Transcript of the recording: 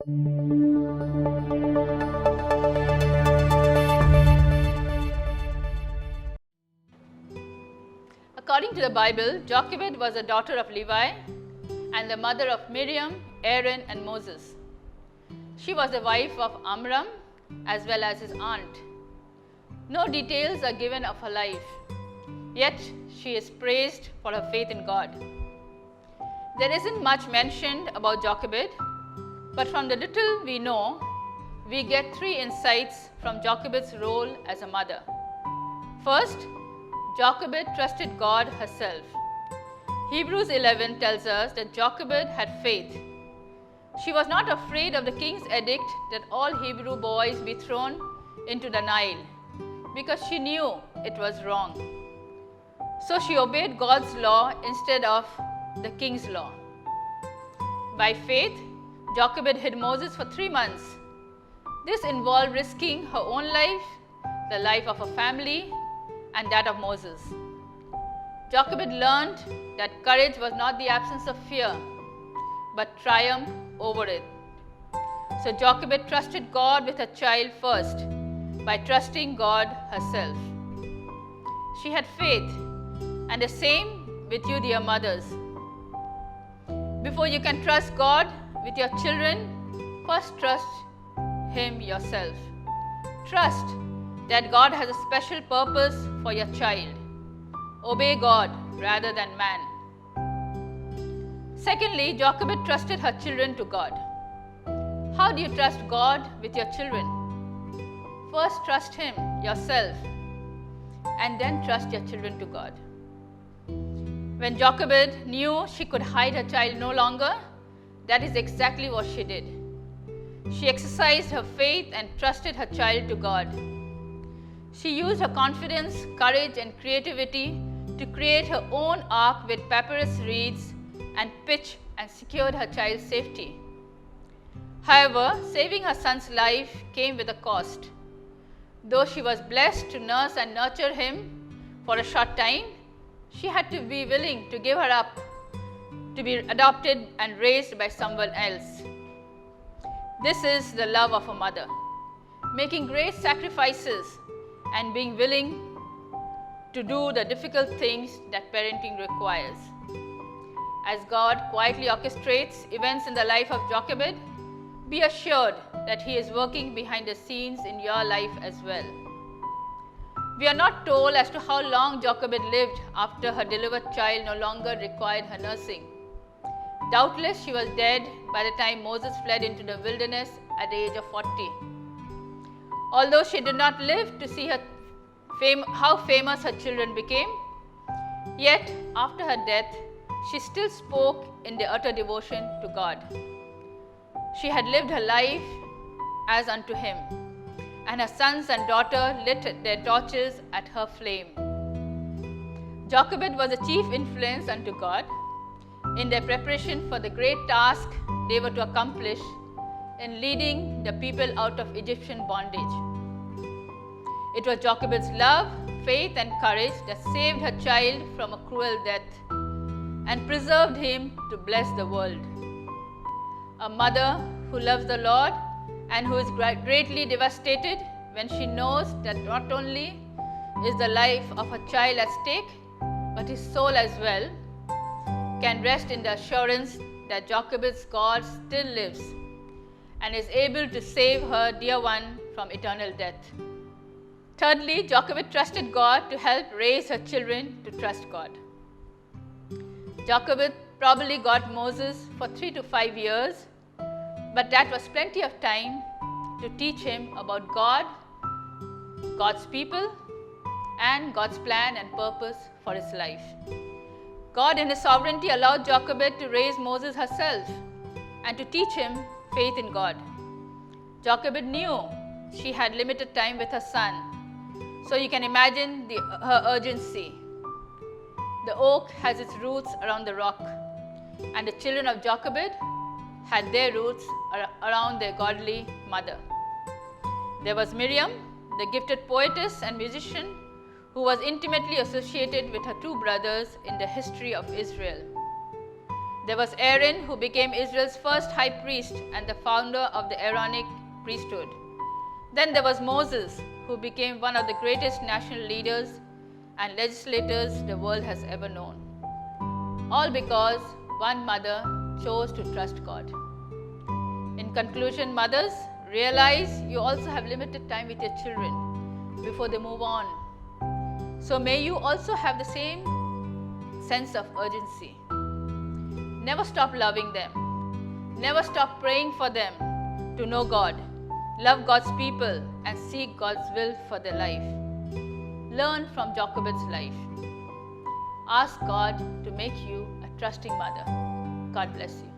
According to the Bible, Jochebed was a daughter of Levi and the mother of Miriam, Aaron, and Moses. She was the wife of Amram as well as his aunt. No details are given of her life, yet she is praised for her faith in God. There isn't much mentioned about Jochebed, but from the little we know, we get 3 insights from Jochebed's role as a mother. First, Jochebed trusted God herself. Hebrews 11 tells us that Jochebed had faith. She was not afraid of the king's edict that all Hebrew boys be thrown into the Nile, because she knew it was wrong. So she obeyed God's law instead of the king's law. By faith, Jochebed hid Moses for 3 months. This involved risking her own life, the life of her family, and that of Moses. Jochebed learned that courage was not the absence of fear, but triumph over it. So Jochebed trusted God with her child first, by trusting God herself. She had faith, and the same with you, dear mothers. Before you can trust God with your children, first trust Him yourself. Trust that God has a special purpose for your child. Obey God rather than man. Secondly, Jochebed trusted her children to God. How do you trust God with your children? First, trust Him yourself, and then trust your children to God. When Jochebed knew she could hide her child no longer, that is exactly what she did. She exercised her faith and trusted her child to God. She used her confidence, courage, and creativity to create her own ark with papyrus reeds and pitch, and secured her child's safety. However, saving her son's life came with a cost. Though she was blessed to nurse and nurture him for a short time, she had to be willing to give her up to be adopted and raised by someone else. This is the love of a mother, making great sacrifices and being willing to do the difficult things that parenting requires. As God quietly orchestrates events in the life of Jochebed, be assured that He is working behind the scenes in your life as well. We are not told as to how long Jochebed lived after her delivered child no longer required her nursing. Doubtless she was dead by the time Moses fled into the wilderness at the age of 40. Although she did not live to see how famous her children became, yet after her death, she still spoke in the utter devotion to God. She had lived her life as unto Him, and her sons and daughter lit their torches at her flame. Jochebed was a chief influence unto God in their preparation for the great task they were to accomplish in leading the people out of Egyptian bondage. It was Jochebed's love, faith, and courage that saved her child from a cruel death and preserved him to bless the world. A mother who loves the Lord and who is greatly devastated when she knows that not only is the life of her child at stake, but his soul as well, can rest in the assurance that Jochebed's God still lives and is able to save her dear one from eternal death. Thirdly, Jochebed trusted God to help raise her children to trust God. Jochebed probably got Moses for 3 to 5 years, but that was plenty of time to teach him about God, God's people, and God's plan and purpose for his life. God in His sovereignty allowed Jochebed to raise Moses herself and to teach him faith in God. Jochebed knew she had limited time with her son, so you can imagine her urgency. The oak has its roots around the rock, and the children of Jochebed had their roots around their godly mother. There was Miriam, the gifted poetess and musician, who was intimately associated with her 2 brothers in the history of Israel. There was Aaron, who became Israel's first high priest and the founder of the Aaronic priesthood. Then there was Moses, who became one of the greatest national leaders and legislators the world has ever known. All because one mother chose to trust God. In conclusion, mothers, realize you also have limited time with your children before they move on. So may you also have the same sense of urgency. Never stop loving them. Never stop praying for them to know God, love God's people, and seek God's will for their life. Learn from Jochebed's life. Ask God to make you a trusting mother. God bless you.